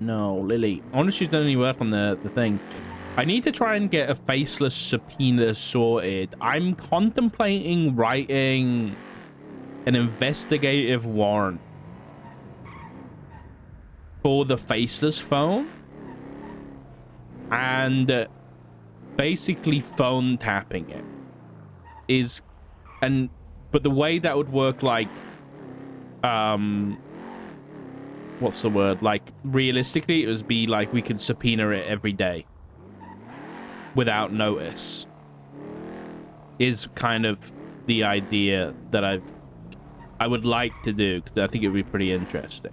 No, Lily. I wonder if she's done any work on the thing. I need to try and get a faceless subpoena sorted. I'm contemplating writing an investigative warrant for the faceless phone and basically phone tapping it is, but the way that would work, like, what's the word? Like, realistically, it would be like we could subpoena it every day without notice is kind of the idea that I would like to do, because I think it would be pretty interesting.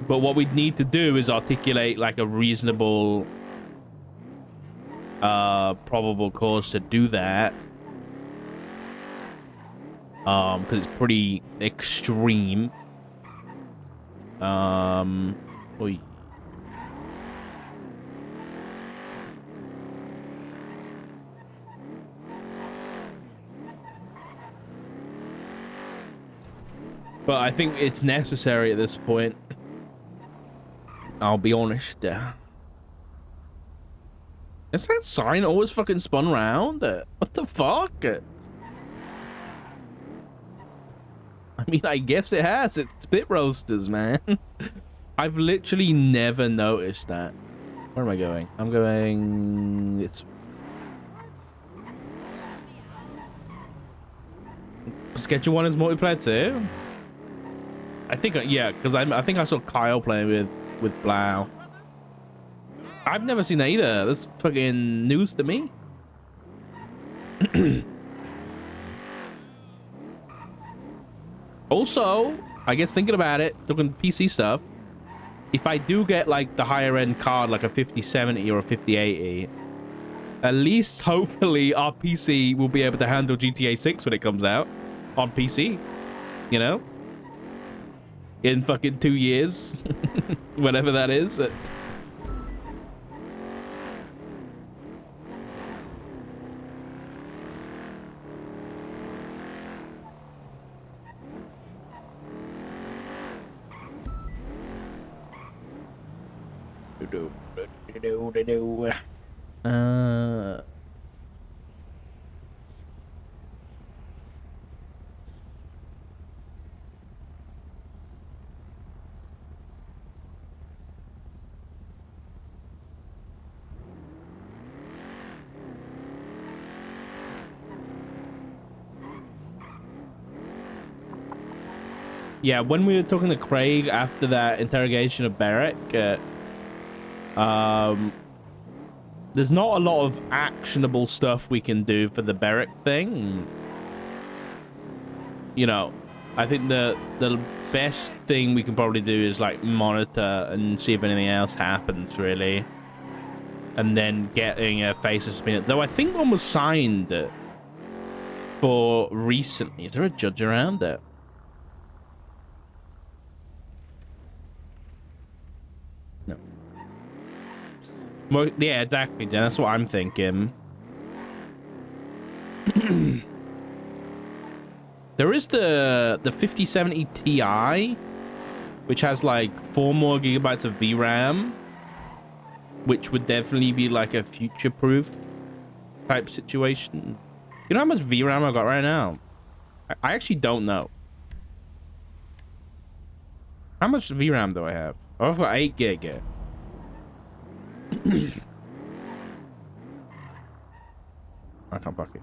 But what we'd need to do is articulate like a reasonable probable cause to do that, because it's pretty extreme. Oy. But I think it's necessary at this point. I'll be honest. Is that sign always fucking spun around? What the fuck? I mean, I guess it has. It's bit roasters, man. I've literally never noticed that. Where am I going? I'm going... It's... Schedule 1 is multiplayer too? I think, yeah, because I think I saw Kyle playing with Blau. I've never seen that either. That's fucking news to me. Also, I guess thinking about it, talking PC stuff, if I do get like the higher end card, like a 5070 or a 5080, at least hopefully our PC will be able to handle GTA 6 when it comes out on PC, you know? In fucking 2 years, whatever that is. Yeah, when we were talking to Craig after that interrogation of Barrick, there's not a lot of actionable stuff we can do for the Barrick thing. You know, I think the best thing we can probably do is like monitor and see if anything else happens, really. And then getting a faceless subpoena. Though I think one was signed for recently. Is there a judge around it? Yeah, exactly, Jen. That's what I'm thinking. There is the 5070 Ti, which has like 4 more gigabytes of VRAM, which would definitely be like a future-proof type situation. You know how much VRAM I got right now? I actually don't know. How much VRAM do I have? Oh, I've got 8 gig. I can't buck it.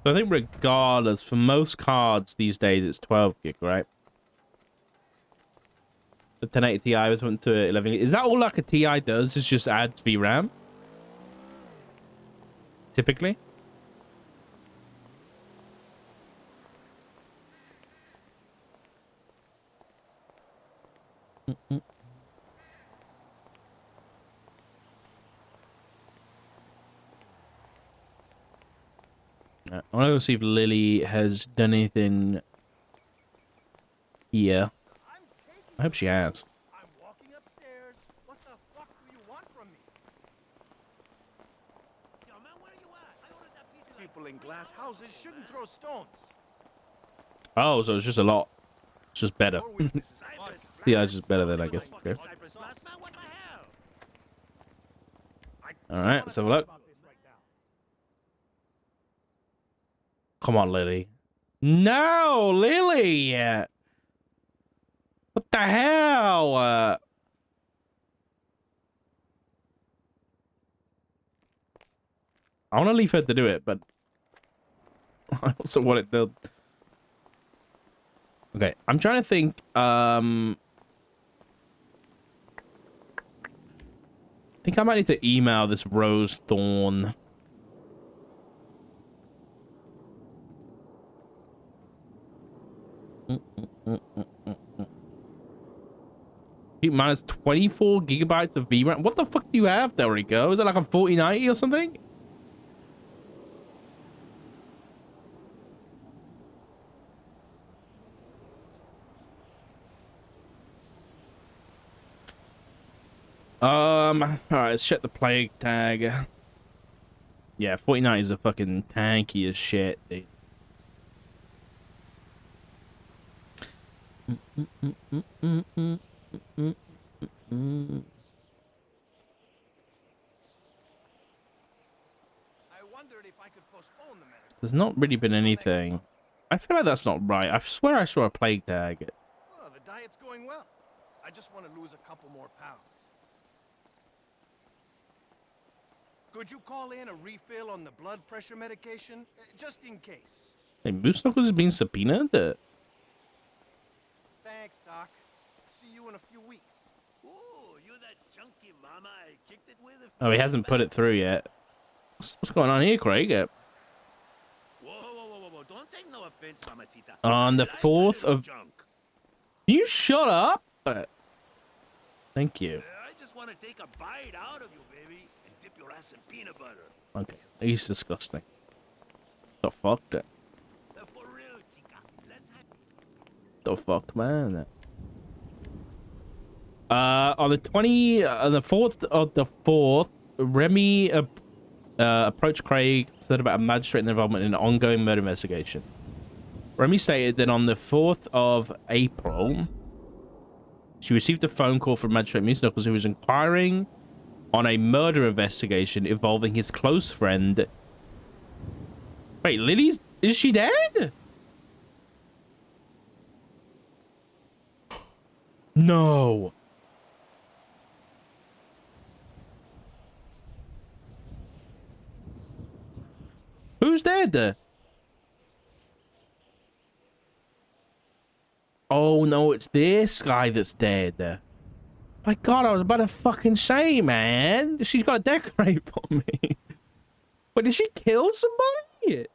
So I think regardless, for most cards these days, it's 12 gig, right? The 1080 Ti was went to 11 gig. Is that all like a Ti does? Is just adds VRAM? Typically? I want to go see if Lily has done anything here. I hope she has. I'm walking upstairs. What the fuck do you want from me? Yo, man, where you at? I ordered that pizza. People in glass houses shouldn't throw stones. Oh, so it's just a lot. It's just better. Your weakness is fun. Yeah, it's just better than I guess. Okay. Cypress last man, what the hell? All right, let's have a look. Come on, Lily. No, Lily. What the hell? I want to leave her to do it, but I also want it to. Okay, I'm trying to think. I think I might need to email this Rose Thorn. Minus 24 gigabytes of VRAM. What the fuck do you have there, Rico? Is it like a 4090 or something? Alright, let's check the plague tag. Yeah, 4090 is a fucking tanky as shit, dude. I wondered if I could postpone the medical. There's not really been anything. I feel like that's not right. I swear I saw a plague tag. Well, the diet's going well. I just want to lose a couple more pounds. Could you call in a refill on the blood pressure medication? Just in case. Hey, Moose Knuckles is being subpoenaed? Thanks, Doc. See you in a few weeks. Ooh, you that chunky mama I kicked it with? Oh, he hasn't put it through yet. What's going on here, Craig? Whoa, don't take no offense, mamacita. On the But I 4th call it of... junk. You shut up! Thank you. I just want to take a bite out of you, baby, and dip your ass in peanut butter. Okay, he's disgusting. The fuck? For real, chica. Let's have The fuck, man? On the 4th of the 4th, Remy approached Craig, said about a magistrate and their involvement in an ongoing murder investigation. Remy stated that on the 4th of April, she received a phone call from Magistrate Moose Knuckles, who was inquiring on a murder investigation involving his close friend. Wait, Lily's... Is she dead? No. Who's dead? Oh, no, it's this guy that's dead. My God, I was about to fucking say, man. She's got a death rape on me. But did she kill somebody?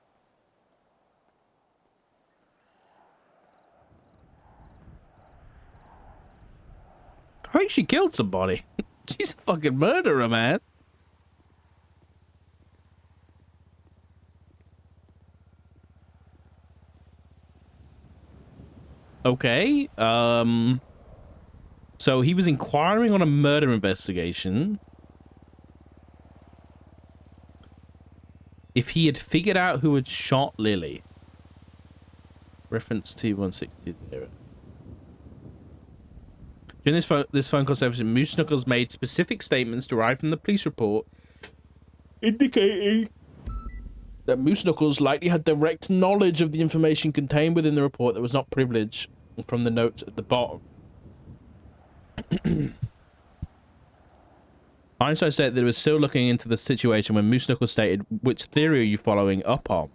I think she killed somebody. She's a fucking murderer, man. Okay, so he was inquiring on a murder investigation. If he had figured out who had shot Lily. Reference 21620. During this phone conversation, Moose Knuckles made specific statements derived from the police report indicating that Moose Knuckles likely had direct knowledge of the information contained within the report that was not privileged from the notes at the bottom. Einstein said that it was still looking into the situation when Moose Knuckles stated, "Which theory are you following up on?"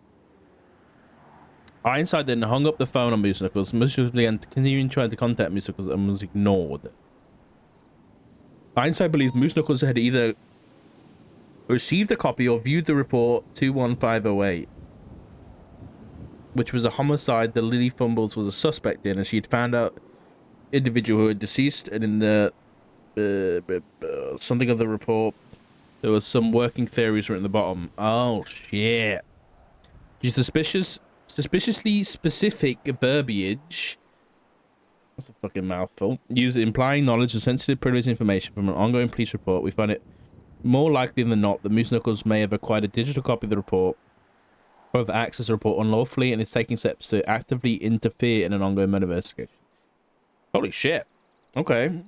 Einstein then hung up the phone on Moose Knuckles. Moose Knuckles began continuing trying to contact Moose Knuckles and was ignored. Einstein believes Moose Knuckles had either received a copy or viewed the report 21508, which was a homicide that Lily Fumbles was a suspect in, and she had found out individual who had deceased, and in the something of the report there was some working theories written at the bottom. Oh shit. She's suspiciously specific verbiage. That's a fucking mouthful. Used implying knowledge of sensitive privileged information from an ongoing police report. We find it more likely than not that Moose Knuckles may have acquired a digital copy of the report Both access the report unlawfully and is taking steps to actively interfere in an ongoing murder investigation. Holy shit. Okay.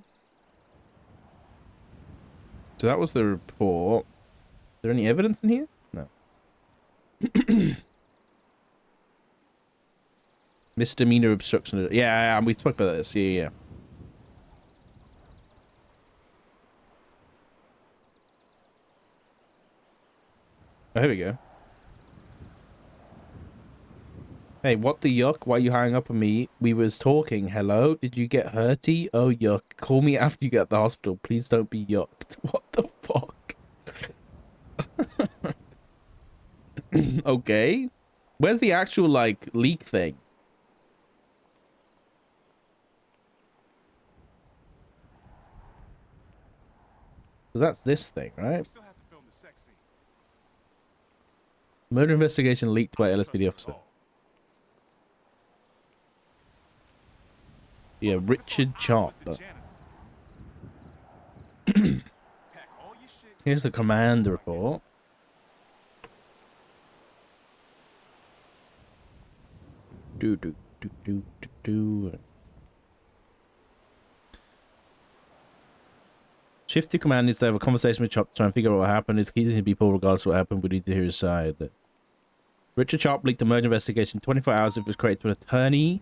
So that was the report. Is there any evidence in here? No. Misdemeanor obstruction. Yeah, we spoke about this. Yeah. Oh, here we go. Hey, what the yuck? Why are you hanging up on me? We was talking. Hello? Did you get hurty? Oh, yuck. Call me after you get to the hospital. Please don't be yucked. What the fuck? Okay. Where's the actual, like, leak thing? Because that's this thing, right? Still have to film the sex scene. Murder investigation leaked by LSPD officer. Yeah, Richard Chop. Here's the command report. Shift to command needs to have a conversation with Chop to try and figure out what happened. It's key to people regardless of what happened. We need to hear his side. Richard Chop leaked a murder investigation 24 hours it was created to an attorney.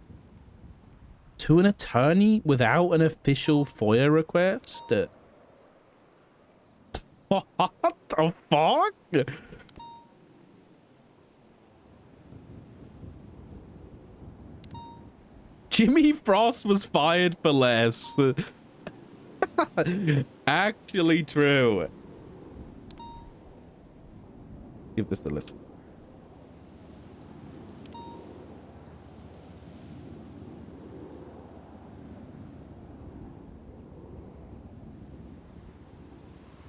To an attorney without an official FOIA request? What the fuck? Jimmy Frost was fired for less. Actually true. Give this a listen.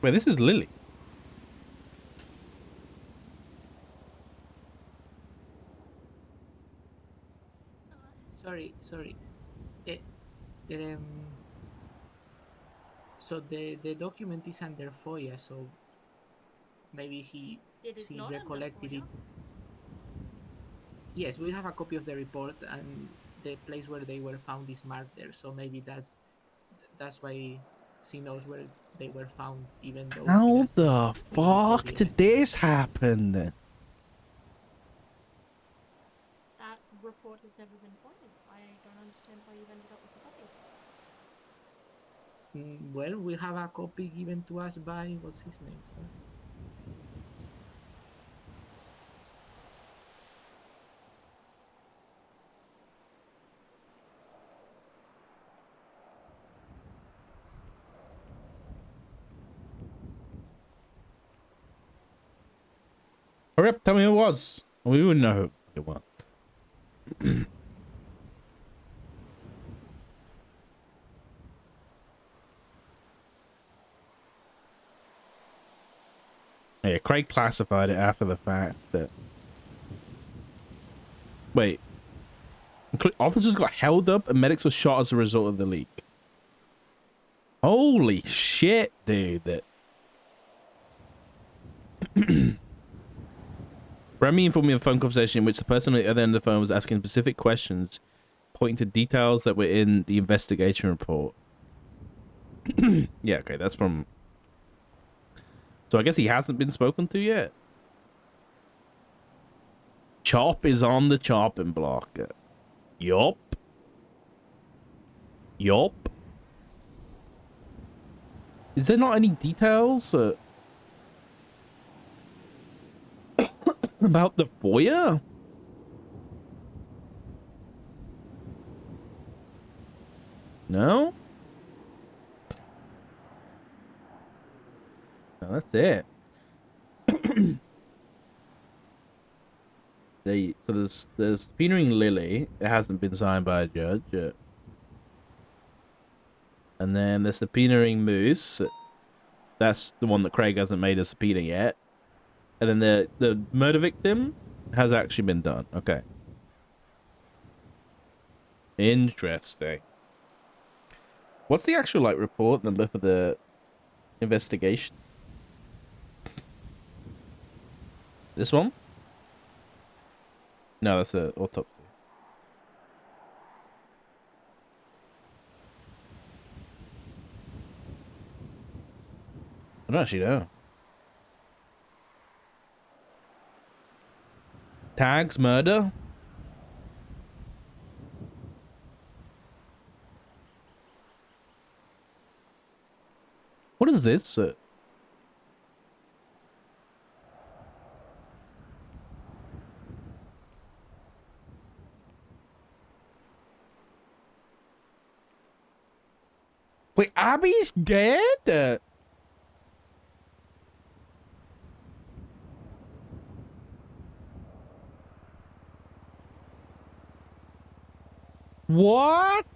Wait, this is Lily. Sorry. It, so the document is under FOIA, so maybe he recollected it. Yes, we have a copy of the report, and the place where they were found is marked there. So maybe that's why she knows where they were found, even though. How the fuck did this happen then? That report has never been foiled. I don't understand why you've ended up with a copy. Well, we have a copy given to us by what's his name, so. Hurry up, tell me who it was. We wouldn't know who it was. Yeah, Craig classified it after the fact that... Wait. Officers got held up and medics were shot as a result of the leak. Holy shit, dude. Remy informed me of a phone conversation in which the person at the other end of the phone was asking specific questions, pointing to details that were in the investigation report. Yeah, okay, that's from... So I guess he hasn't been spoken to yet. Chop is on the chopping block. Yup. Is there not any details about the FOIA? No? No, that's it. So there's subpoenaing Lily. It hasn't been signed by a judge yet. And then there's subpoenaing Moose. That's the one that Craig hasn't made a subpoena yet. And then the murder victim has actually been done. Okay. Interesting. What's the actual like report number for the investigation? This one? No, that's an autopsy. I don't actually know. Tags murder? What is this? Wait, Abby's dead? What?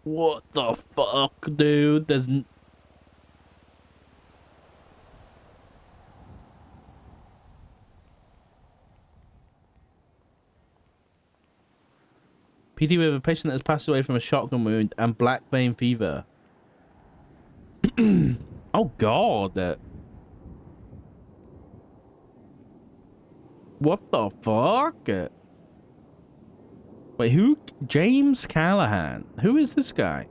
What the fuck, dude? There's... PD with a patient that has passed away from a shotgun wound and black vein fever. Oh, God. What the fuck? Wait, who? James Callahan. Who is this guy?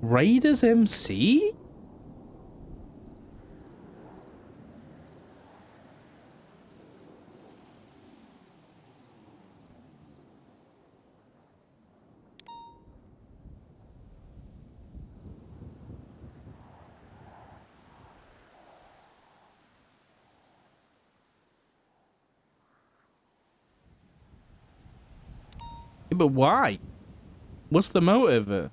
Raiders MC? Yeah, but why? What's the motive? And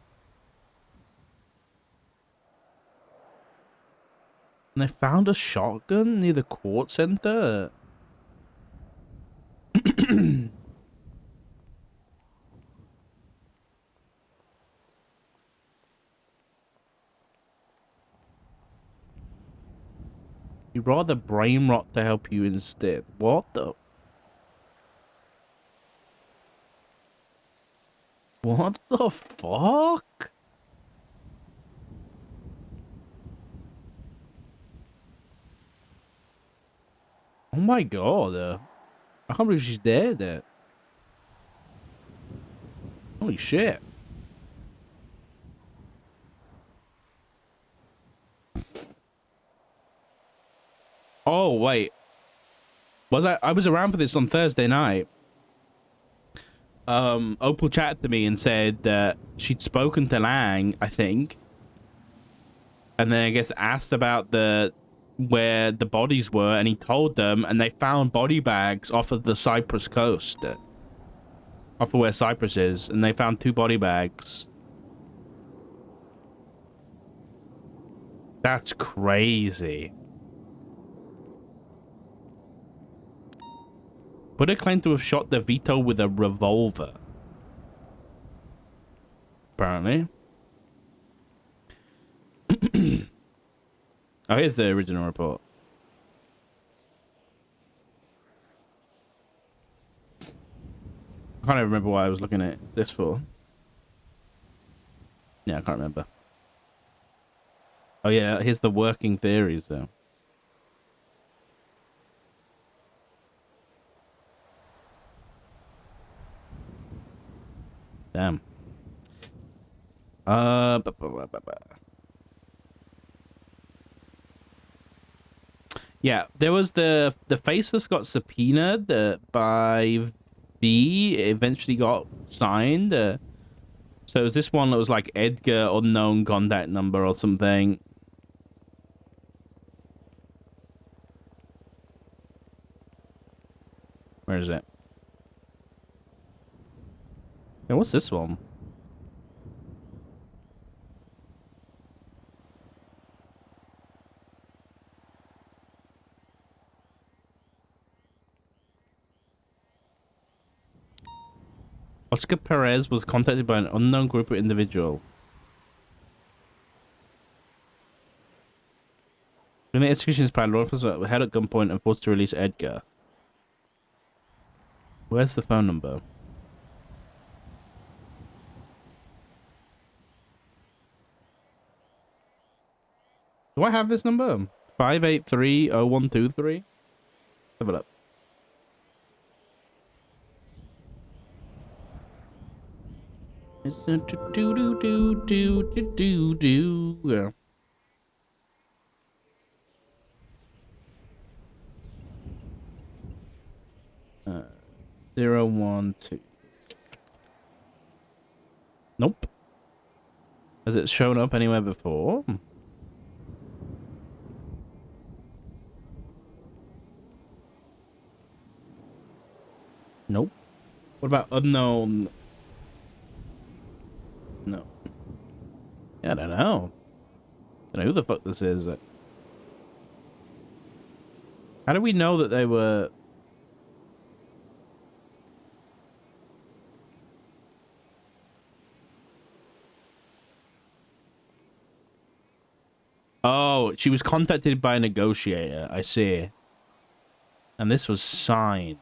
they found a shotgun near the court center. You'd rather brain rot to help you instead. What the? What the fuck? Oh my god. I can't believe she's dead. Holy shit. Oh, wait. I was around for this on Thursday night. Opal chatted to me and said that she'd spoken to Lang, I think. And then I guess asked about where the bodies were, and he told them, and they found body bags off of the Cyprus coast. Off of where Cyprus is, and they found 2 body bags. That's crazy. Buddha claimed to have shot the Vito with a revolver. Apparently. Oh, here's the original report. I can't even remember what I was looking at this for. Yeah, I can't remember. Oh, yeah, here's the working theories, though. Damn. Yeah, there was the face that's got subpoenaed by V. It eventually got signed. So it was this one that was like Edgar unknown contact number or something. Where is it? Yeah, what's this one? Oscar Perez was contacted by an unknown group of individual. When the execution is planned, law enforcement were held at gunpoint and forced to release Edgar. Where's the phone number? Do I have this number? 583-0123? Have a look. Yeah. 012. Nope. Has it shown up anywhere before? Nope. What about unknown? No. Yeah, I don't know. I don't know who the fuck this is. How do we know that they were... Oh, she was contacted by a negotiator. I see. And this was signed.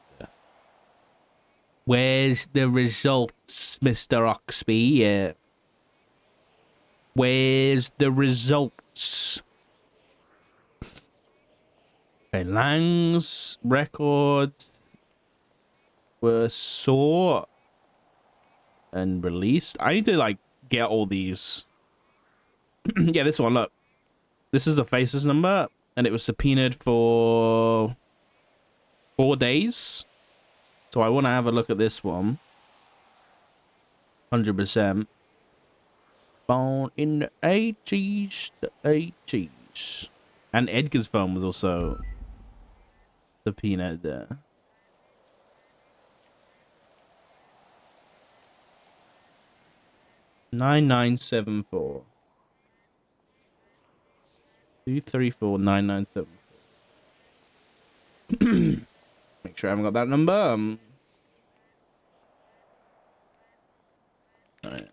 Where's the results, Mr. Oxby? Where's the results? Okay, Lang's records were sought and released. I need to, like, get all these. Yeah, this one, look. This is the faces number, and it was subpoenaed for 4 days. So I want to have a look at this one. 100%. Born in the 80s, the 80s. And Edgar's phone was also subpoenaed there. $9974. 234-9974. Make sure I haven't got that number. Alright.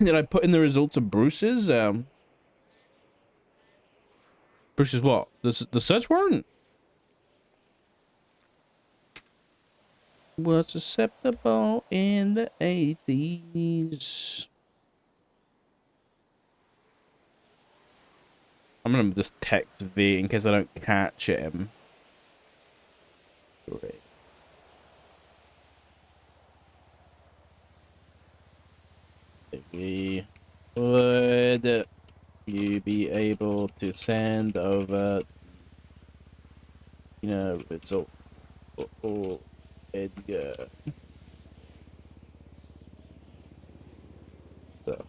Did I put in the results of Bruce's? Bruce's what? The search warrant? Was acceptable in the 80s. I'm gonna just text V in case I don't catch him. Great. V, would you be able to send over, results for Edgar? So.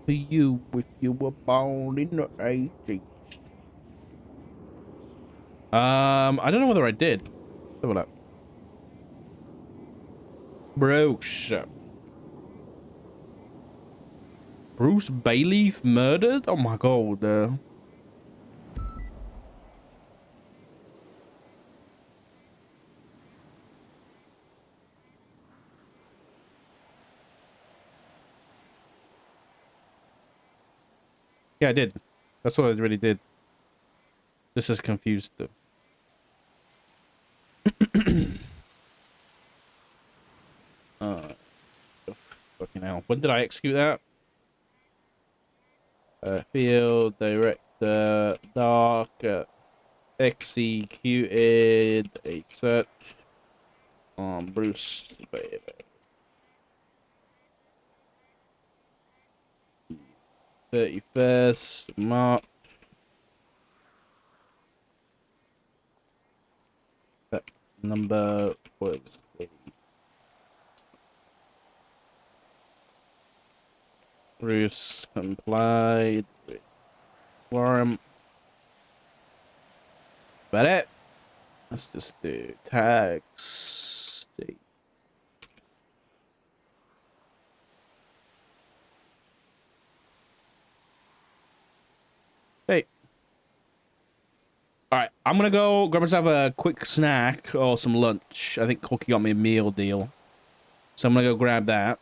To you if you were born in the 80s. I don't know whether I did. Let's have a look. Bruce Bailey murdered? Oh my god. Yeah, I did. That's what I really did. This is confused though. Fucking hell. When did I execute that? Field director Dark executed a search on Bruce Bailey. 31st March. That number was Bruce complied with warrant. About it. Let's just do tax state. Hey. All right, I'm gonna go grab myself a quick snack or some lunch. I think Cookie got me a meal deal, so I'm gonna go grab that.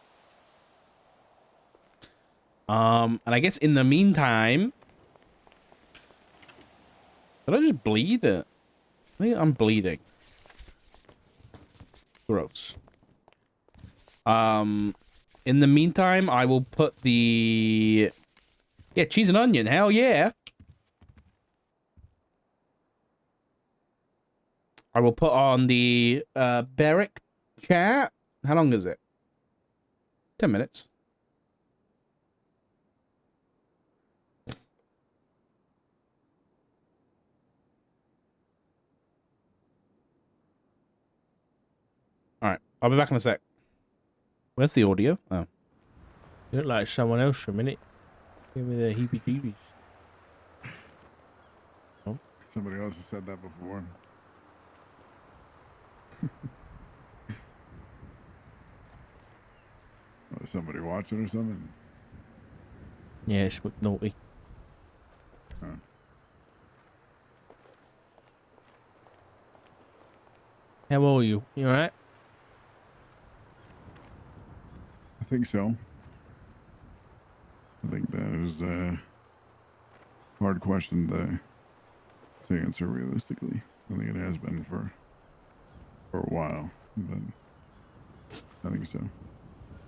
And I guess in the meantime, did I just bleed? I think I'm bleeding. Gross. In the meantime, I will put the... Yeah, cheese and onion. Hell yeah. I will put on the Barrick chat. How long is it? 10 minutes. All right, I'll be back in a sec. Where's the audio? Oh. You look like someone else for a minute. Give me the heebie-jeebies. Oh. Somebody else has said that before. Was somebody watching or something? Yeah, it's naughty. Huh. How are you? You alright? I think so. I think that is a hard question to answer realistically. I think it has been for a while, but I think so.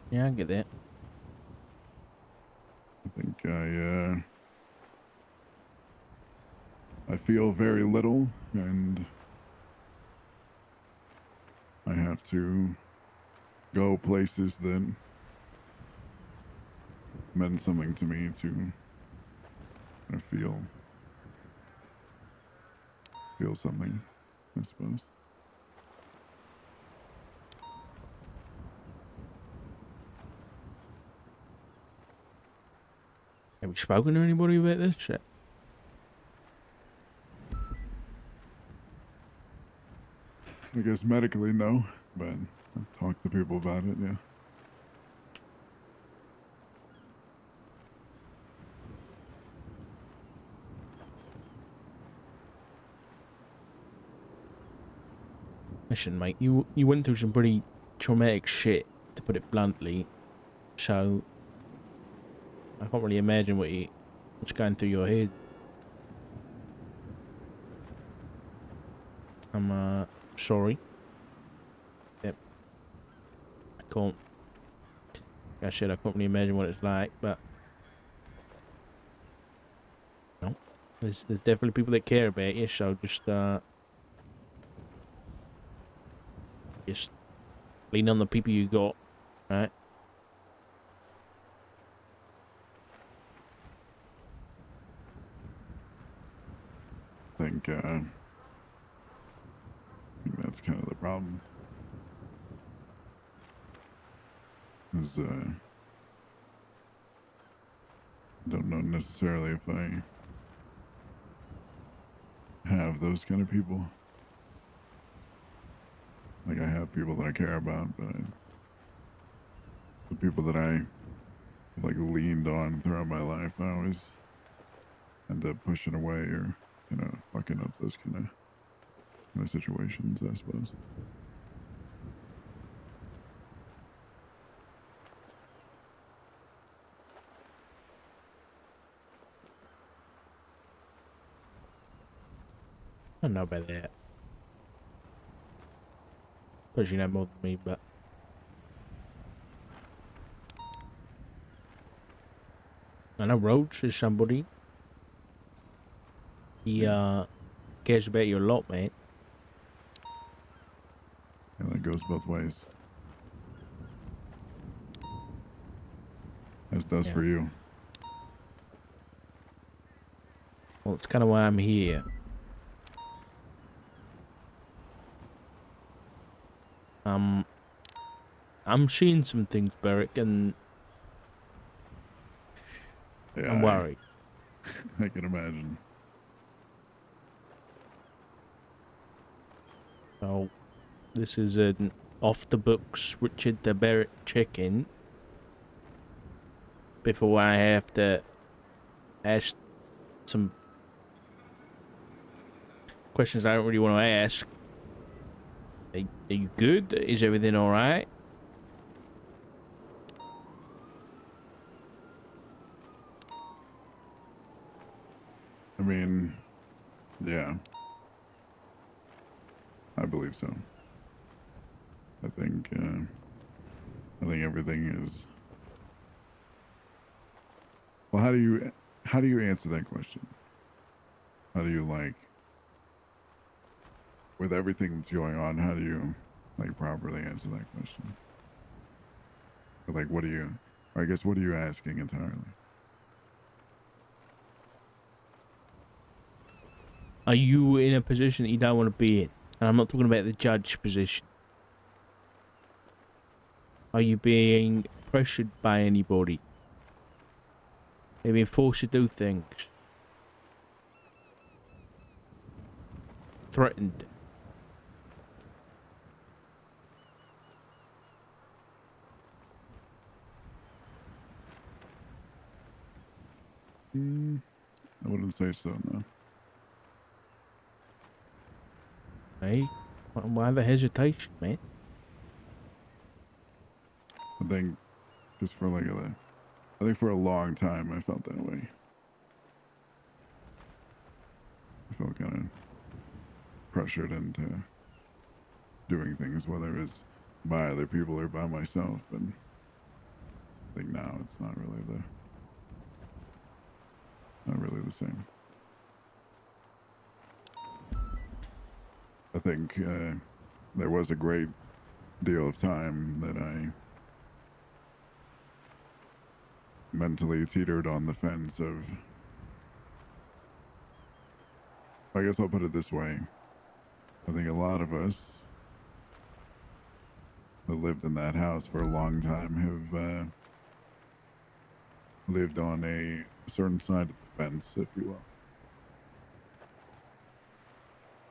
Yeah, I get that. I think I feel very little, and I have to go places that meant something to me to kind of feel something, I suppose. Have you spoken to anybody about this shit? I guess medically, no, but I've talked to people about it, yeah. Listen, mate, you went through some pretty traumatic shit, to put it bluntly. So I can't really imagine what's going through your head. I'm sorry. Yep. I can't. Like I said, I can't really imagine what it's like, but no, there's definitely people that care about you. So just lean on the people you got, right? I think that's kind of the problem. Is don't know necessarily if I have those kind of people. Like, I have people that I care about, but the people that I like leaned on throughout my life, I always end up pushing away or fucking up those kind of situations, I suppose. I don't know about that. Because you know more than me, but I know Roach is somebody. He cares about you a lot, mate. And that goes both ways. As does for you. Well, it's kind of why I'm here. I'm seeing some things, Beric, and Yeah, I'm worried. I can imagine. So, this is an off-the-books Richard the Beric check-in. Before I have to ask some questions I don't really want to ask. Are you good? Is everything all right? I mean, yeah. I believe so. I think everything is. Well, how do you answer that question? How do you like, with everything that's going on, how do you like properly answer that question? Or, like, what do you, or I guess, what are you asking entirely? Are you in a position that you don't want to be in? And I'm not talking about the judge position. Are you being pressured by anybody? Are you being forced to do things? Threatened? I wouldn't say so, no. Hey, why the hesitation, man? I think just for like I think for a long time I felt that way. I felt kind of pressured into doing things, whether it's by other people or by myself. And I think now it's not really the same. I think there was a great deal of time that I mentally teetered on the fence of, I guess I'll put it this way. I think a lot of us that lived in that house for a long time have lived on a certain side of the fence, if you will.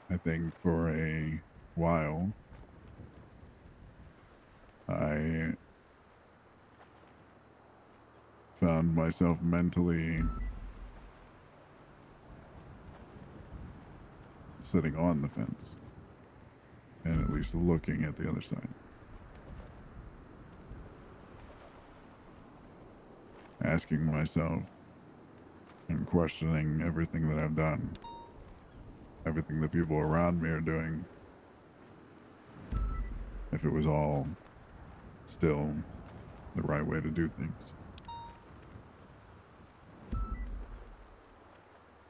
I think for a while, I found myself mentally sitting on the fence and at least looking at the other side. Asking myself and questioning everything that I've done, everything that people around me are doing, if it was all still the right way to do things.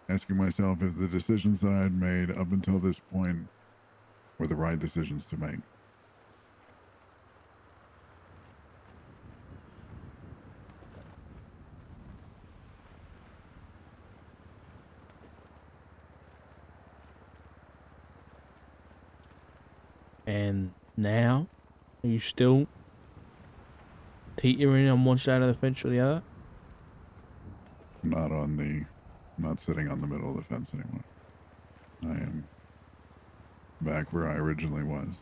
Asking myself if the decisions that I had made up until this point were the right decisions to make. And now, are you still teetering on one side of the fence or the other? Not sitting on the middle of the fence anymore. I am back where I originally was.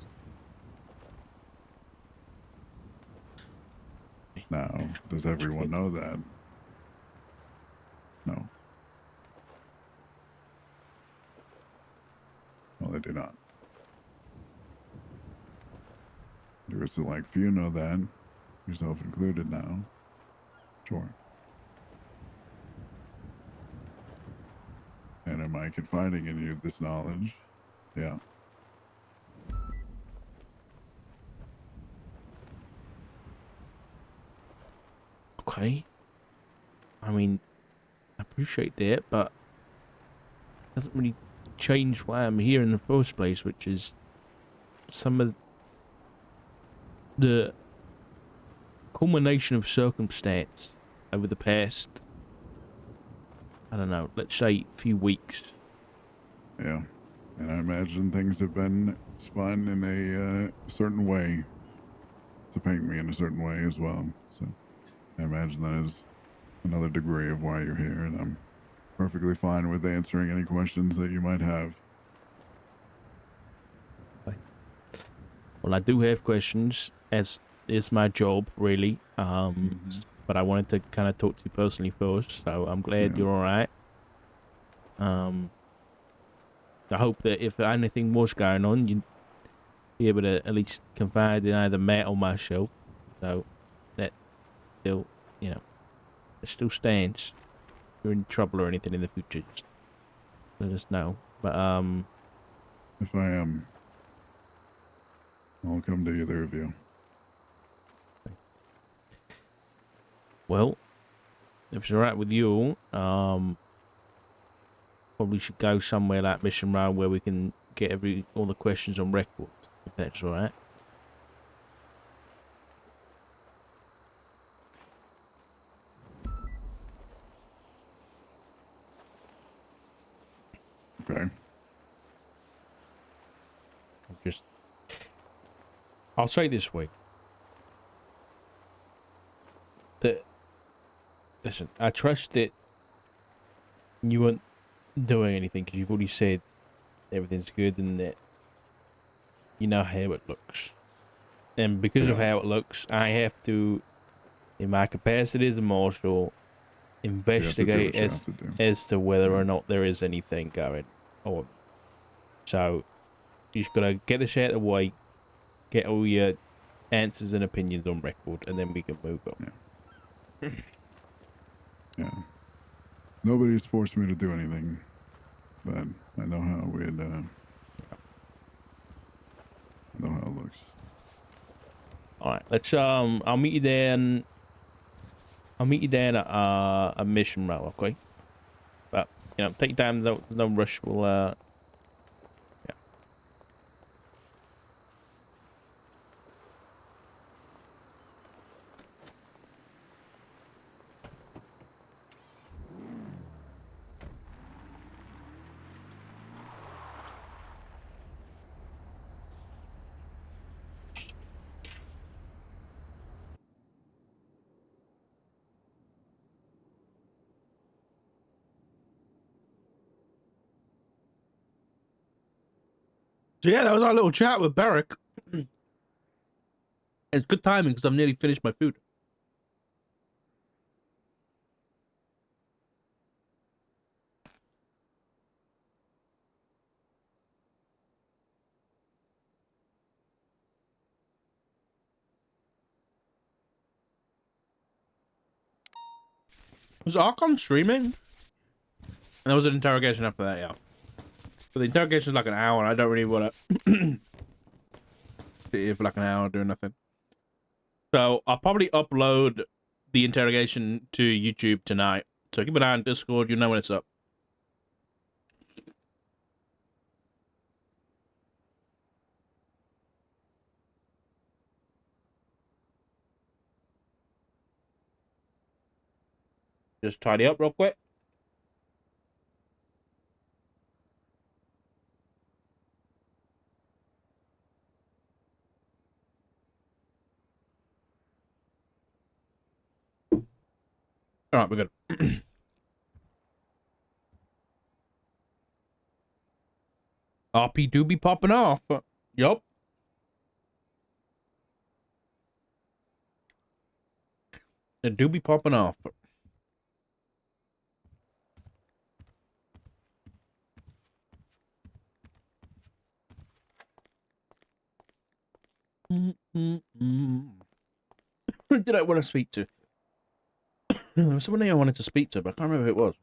Now, does everyone know that? No. Well, they do not. There is a select few know that, yourself included now. Sure. And am I confiding in you this knowledge? Yeah. Okay. I mean, I appreciate that, but it doesn't really change why I'm here in the first place, which is some of the culmination of circumstance over the past, I don't know, let's say a few weeks. Yeah. And I imagine things have been spun in a certain way to paint me in a certain way as well. So I imagine that is another degree of why you're here, and I'm perfectly fine with answering any questions that you might have. Well, I do have questions, as is my job, really. But I wanted to kind of talk to you personally first, so I'm glad you're all right. I hope that if anything was going on, you'd be able to at least confide in either Matt or myself. So that still, you know, it still stands. If you're in trouble or anything in the future, just let us know. But If I am, I'll come to either of you. well, if it's alright with you, probably should go somewhere like Mission Row where we can get all the questions on record, if that's alright. Okay. I'll say this way. Listen, I trust that you weren't doing anything because you've already said everything's good and that you know how it looks. And because of how it looks, I have to, in my capacity as a marshal, investigate as to whether or not there is anything going on. So you just gotta get this out of the way, get all your answers and opinions on record, and then we can move on. Yeah. Yeah. Nobody's forced me to do anything, but I know how I know how it looks. All right, let's I'll meet you there. I'll meet you there at a Mission Row, okay? But you know, take your time. No rush. We'll yeah. So yeah, that was our little chat with Barrick. It's good timing because I've nearly finished my food. Was Archon streaming? And there was an interrogation after that, yeah. But the interrogation is like an hour, and I don't really want to sit here for like an hour doing nothing. So I'll probably upload the interrogation to YouTube tonight. So keep an eye on Discord. You know when it's up. Just tidy up real quick. All right, we're good. RP do be popping off. Yup. It do be popping off. Who did I want to speak to? There was someone I wanted to speak to, but I can't remember who it was.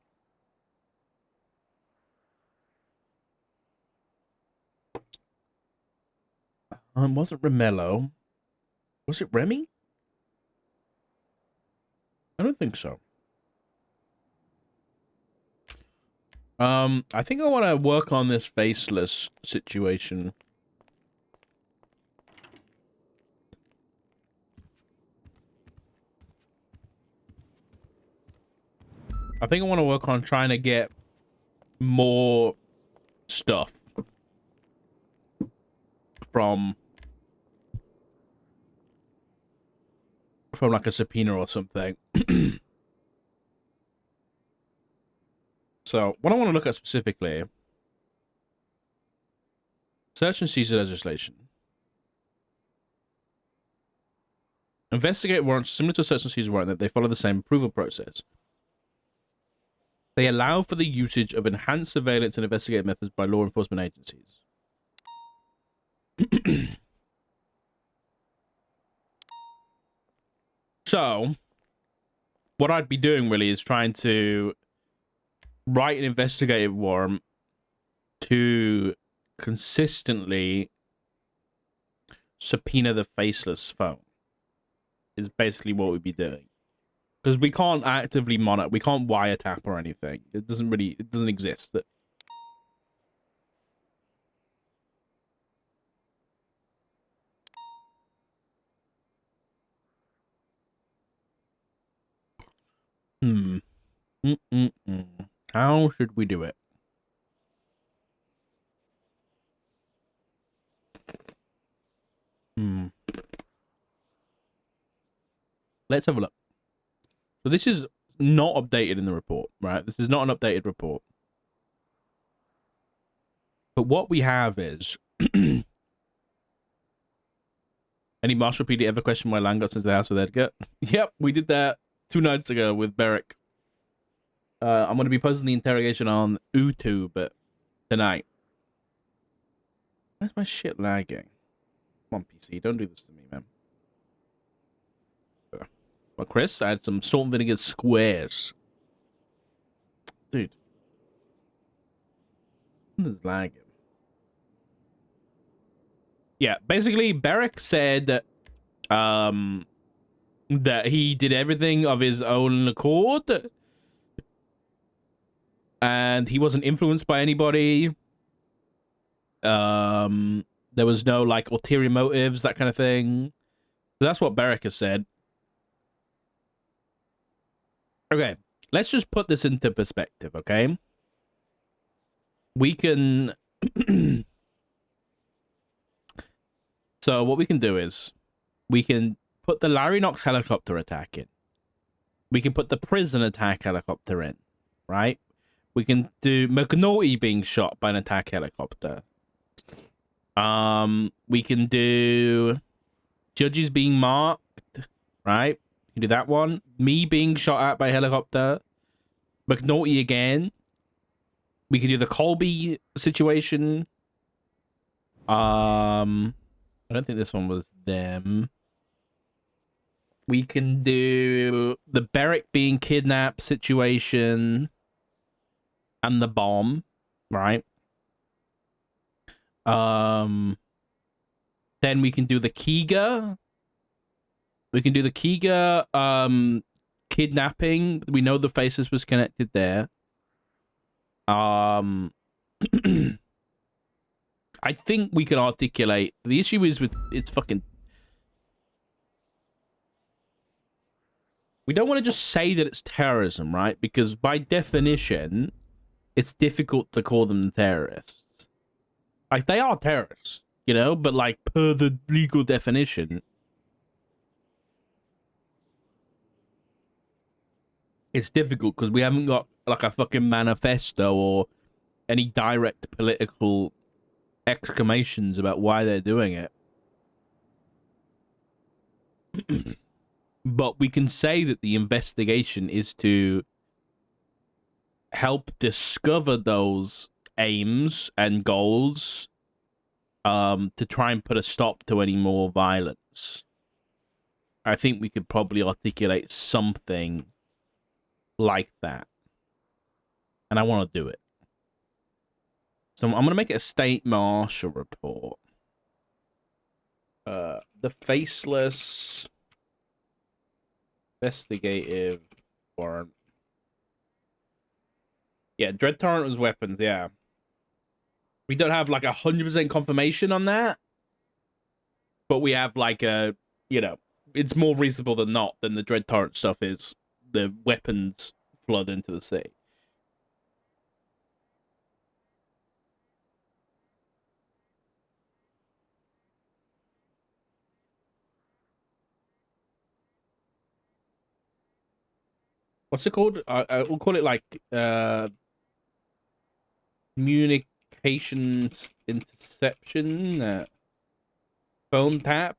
Wasn't Romello. Was it Remy? I don't think so. I think I want to work on this faceless situation. I think I want to work on trying to get more stuff from like a subpoena or something. So what I want to look at specifically, search and seizure legislation. Investigate warrants similar to a search and seizure warrant that they follow the same approval process. They allow for the usage of enhanced surveillance and investigative methods by law enforcement agencies. So, what I'd be doing really is trying to write an investigative warrant to consistently subpoena the faceless phone. Is basically what we'd be doing. Because we can't actively monitor, we can't wiretap or anything. It doesn't exist. How should we do it? Let's have a look. So this is not updated in the report, right? This is not an updated report. But what we have is... Any Marshall PD ever questioned why Lang got sent to the house with Edgar? Yep, we did that 2 nights ago with Beric. I'm going to be posting the interrogation on YouTube tonight. Where's my shit lagging? Come on, PC, don't do this to me, man. Well, Chris, I had some salt and vinegar squares. Dude. This is lagging. Yeah, basically, Beric said that, that he did everything of his own accord. And he wasn't influenced by anybody. There was no, like, ulterior motives, that kind of thing. So that's what Beric has said. Okay, let's just put this into perspective, okay? We can... So what we can do is we can put the Larry Knox helicopter attack in. We can put the prison attack helicopter in, right? We can do McNulty being shot by an attack helicopter. We can do judges being marked, right? We can do that one. Me being shot at by helicopter. McNulty again. We can do the Colby situation. I don't think this one was them. We can do the Beric being kidnapped situation and the bomb, right? Then we can do the Kiga. We can do the Kiga kidnapping. We know the faces was connected there. I think we can articulate. The issue is with it's fucking. We don't want to just say that it's terrorism, right? Because by definition, it's difficult to call them terrorists. Like, they are terrorists, you know? But, like, per the legal definition, it's difficult because we haven't got, like, a fucking manifesto or any direct political exclamations about why they're doing it. But we can say that the investigation is to help discover those aims and goals, to try and put a stop to any more violence. I think we could probably articulate something like that. And I want to do it. So I'm going to make it a state marshal report. The faceless investigative warrant. Yeah, Dread Torrent was weapons, yeah. We don't have like 100% confirmation on that. But we have like a, you know, it's more reasonable than not than the Dread Torrent stuff is the weapons flood into the city. What's it called? We'll call it like communications interception, phone tap.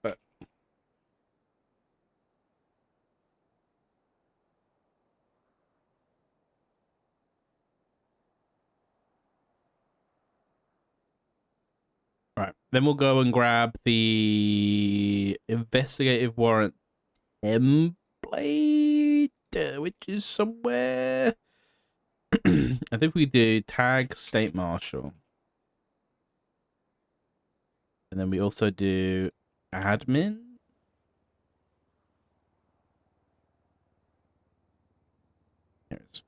Then we'll go and grab the investigative warrant template, which is somewhere. I think we do tag state marshal. And then we also do admin. Here it is.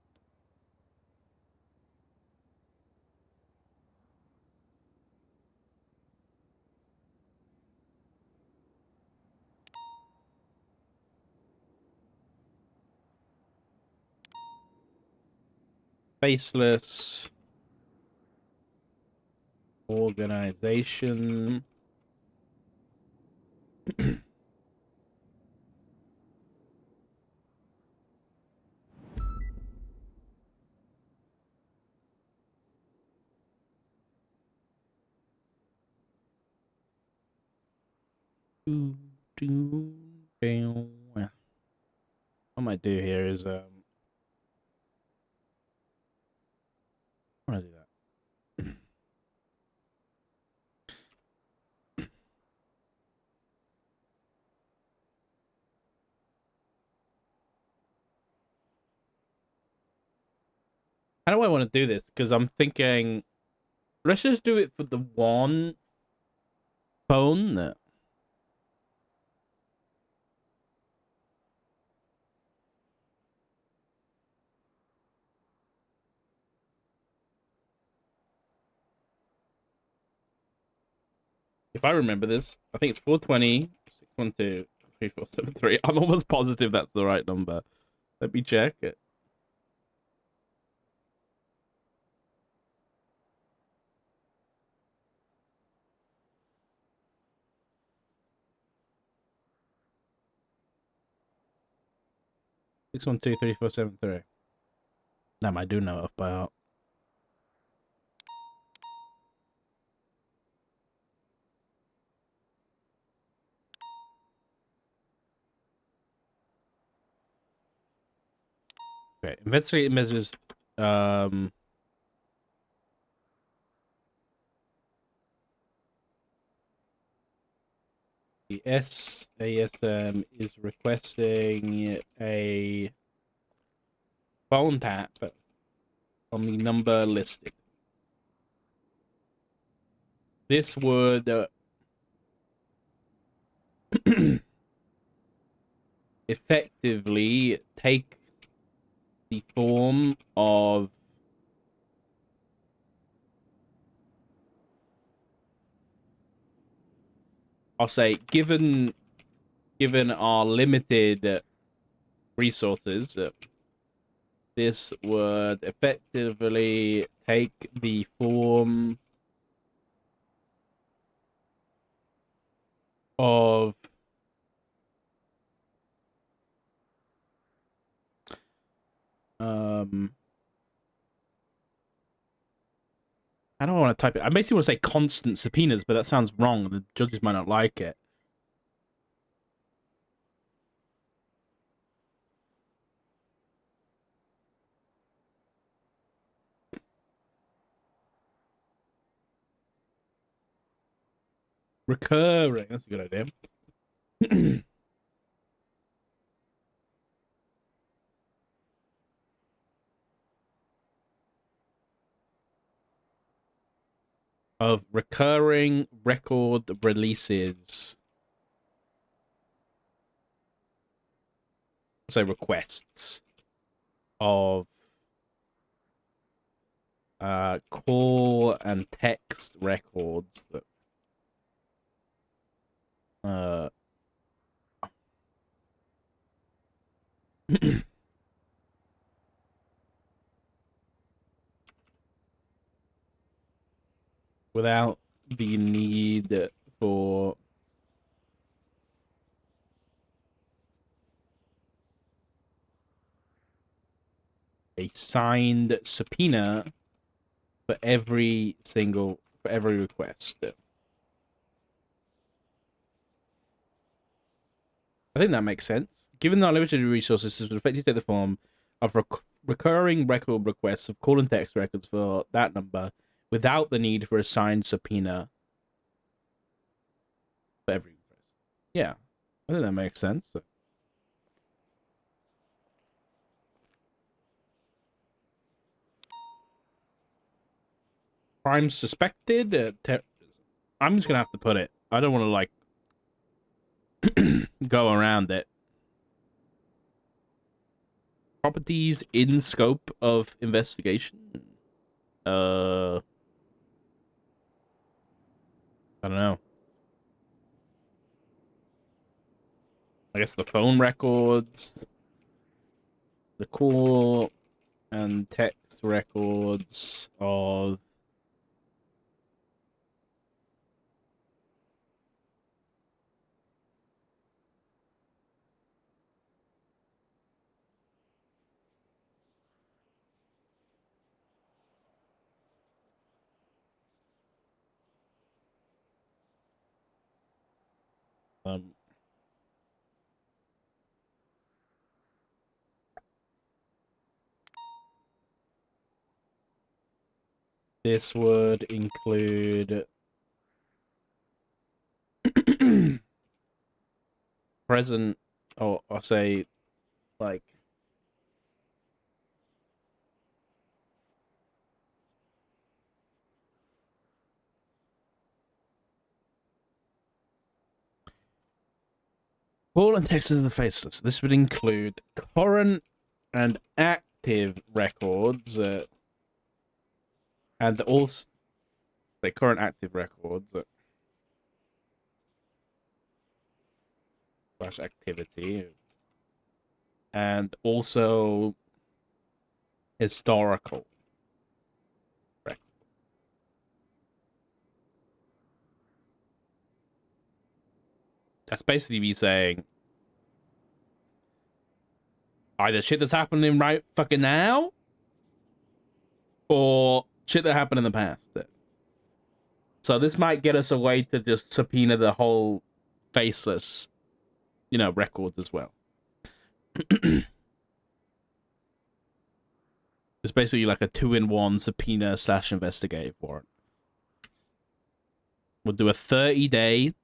Faceless organization. What I might do here is I want to do that. How do I want to do this? Because I'm thinking, let's just do it for the one phone that. If I remember this, I think it's 420 612 3473. I'm almost positive that's the right number. Let me check it. Six one two 3473. Damn, I do know it off by heart. Okay, investigate measures. The SASM is requesting a phone tap on the number listed. This would effectively take the form of I'll say given our limited resources, this would effectively take the form of I don't want to type it. I basically want to say constant subpoenas, but that sounds wrong. The judges might not like it. Recurring. That's a good idea. Of recurring record releases. Say requests of call and text records that without the need for a signed subpoena for every request. I think that makes sense. Given our limited resources, this would effectively take the form of recurring record requests of call and text records for that number without the need for a signed subpoena For every person. Yeah, I think that makes sense. Crime suspected. I'm just gonna have to put it. I don't want to like go around it. Properties in scope of investigation. I don't know. I guess the phone records, the call and text records of um this would include present, or I'll say like call and text of the faceless. This would include current and active records, and also the current active records slash activity, and also historical records. That's basically me saying either shit that's happening right fucking now, or shit that happened in the past. So this might get us a way to just subpoena the whole faceless, records as well. It's basically like a 2-in-1 subpoena / investigative warrant. We'll do a 30-day.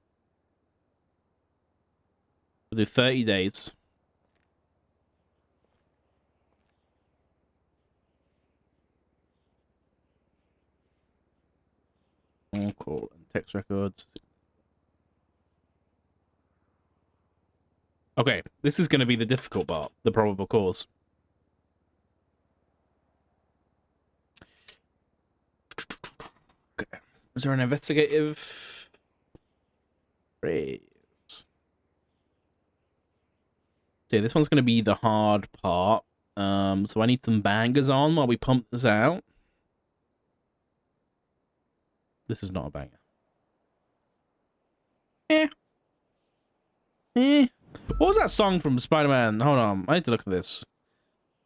We'll do 30 days. Oh, cool. And text records. Okay, this is going to be the difficult part. The probable cause. Okay. Is there an investigative phrase? So this one's going to be the hard part. So I need some bangers on while we pump this out. This is not a banger. What was that song from Spider-Man? Hold on, I need to look at this.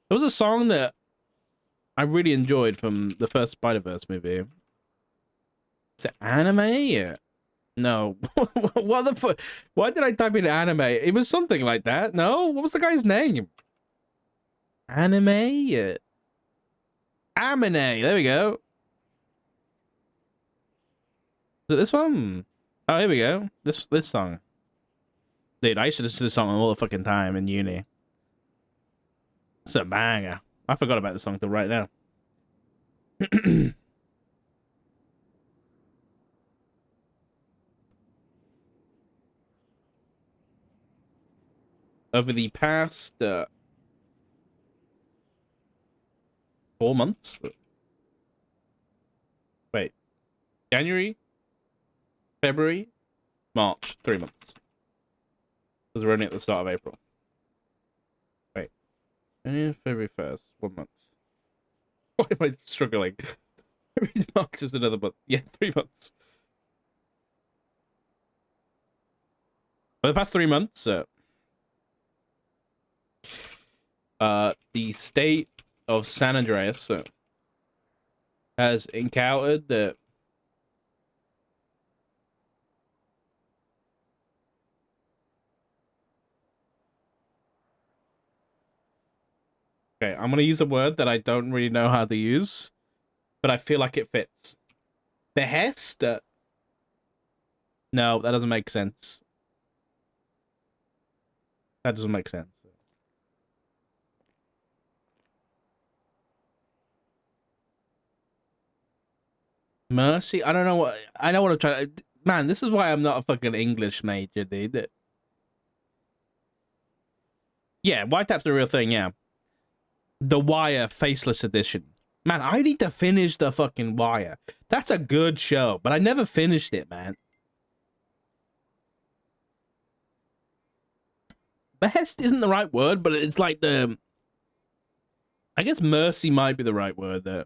There was a song that I really enjoyed from the first Spider-Verse movie. Is it anime? No. What the fuck? Why did I type in anime? It was something like that. No? What was the guy's name? Anime? Amine. There we go. Is it this one? Oh, here we go. This song. Dude, I used to listen to this song all the fucking time in uni. It's a banger. I forgot about this song till right now. Over the past 4 months. Wait. January, February, March. 3 months. Because we're only at the start of April. Wait. January, February 1st. 1 month. Why am I struggling? March is another month. Yeah, 3 months. For the past 3 months, the state of San Andreas has encountered the Okay, I'm gonna use a word that I don't really know how to use, but I feel like it fits. Behest? No, that doesn't make sense. That doesn't make sense. Mercy? I don't know what... I know what I'm trying to... Man, this is why I'm not a fucking English major, dude. Yeah, White Tap's the real thing, yeah. The Wire Faceless Edition. Man, I need to finish the fucking Wire. That's a good show, but I never finished it, man. Behest isn't the right word, but it's like the... I guess mercy might be the right word there.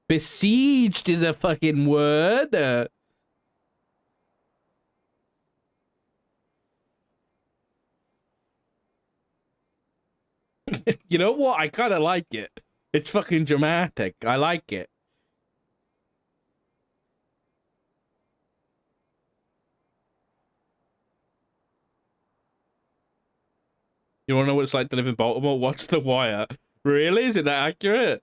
Besieged is a fucking word. You know what? I kind of like it. It's fucking dramatic. I like it. You want to know what it's like to live in Baltimore? Watch The Wire. Really? Is it that accurate?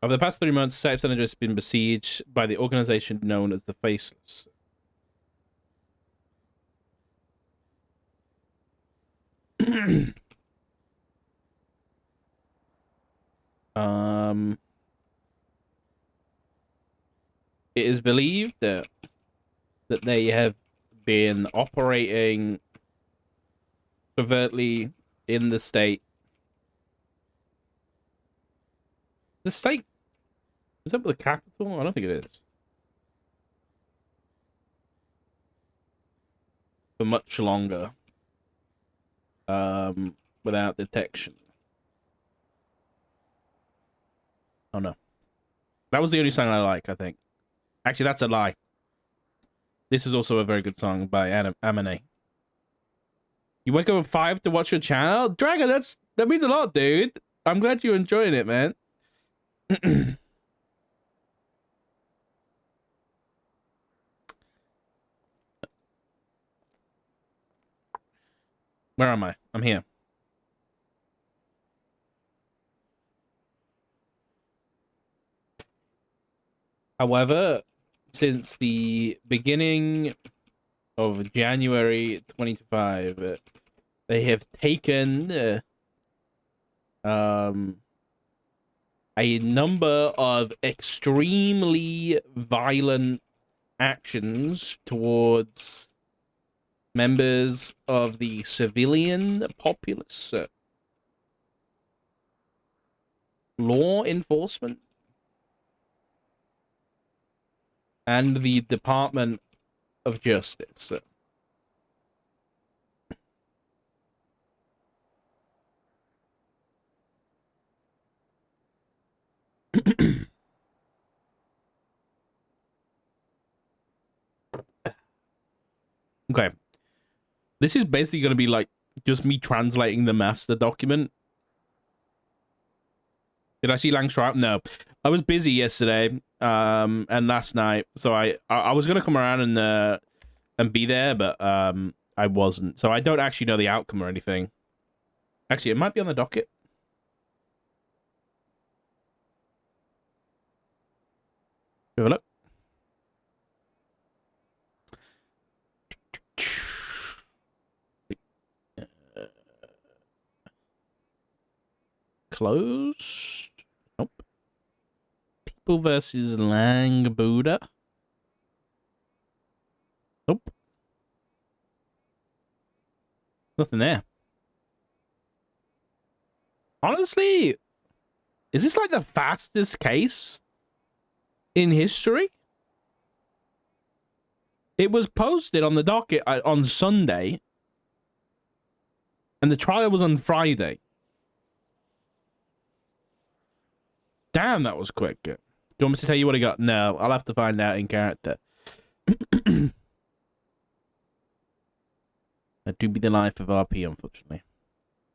Over the past 3 months, South Center has been besieged by the organization known as the Faceless. It is believed that they have been operating covertly in the state. The state? Is that the capital? I don't think it is. For much longer. Without detection. Oh no. That was the only song I like, I think. Actually, that's a lie. This is also a very good song by Amine. You wake up at 5 to watch your channel? Dragon, that means a lot, dude. I'm glad you're enjoying it, man. Where am I? I'm here. However, since the beginning of January 2025, they have taken a number of extremely violent actions towards members of the civilian populace, law enforcement, and the Department of Justice. Okay. This is basically going to be like just me translating the master document. Did I see Langstrap? No. I was busy yesterday and last night, so I was going to come around and be there, but I wasn't. So I don't actually know the outcome or anything. Actually, it might be on the docket. Have a look. Close. Nope. People versus Lang Buddha. Nope. Nothing there. Honestly, is this like the fastest case in history? It was posted on the docket on Sunday, and the trial was on Friday. Damn, that was quick. Do you want me to tell you what I got? No, I'll have to find out in character. That do be the life of RP, unfortunately.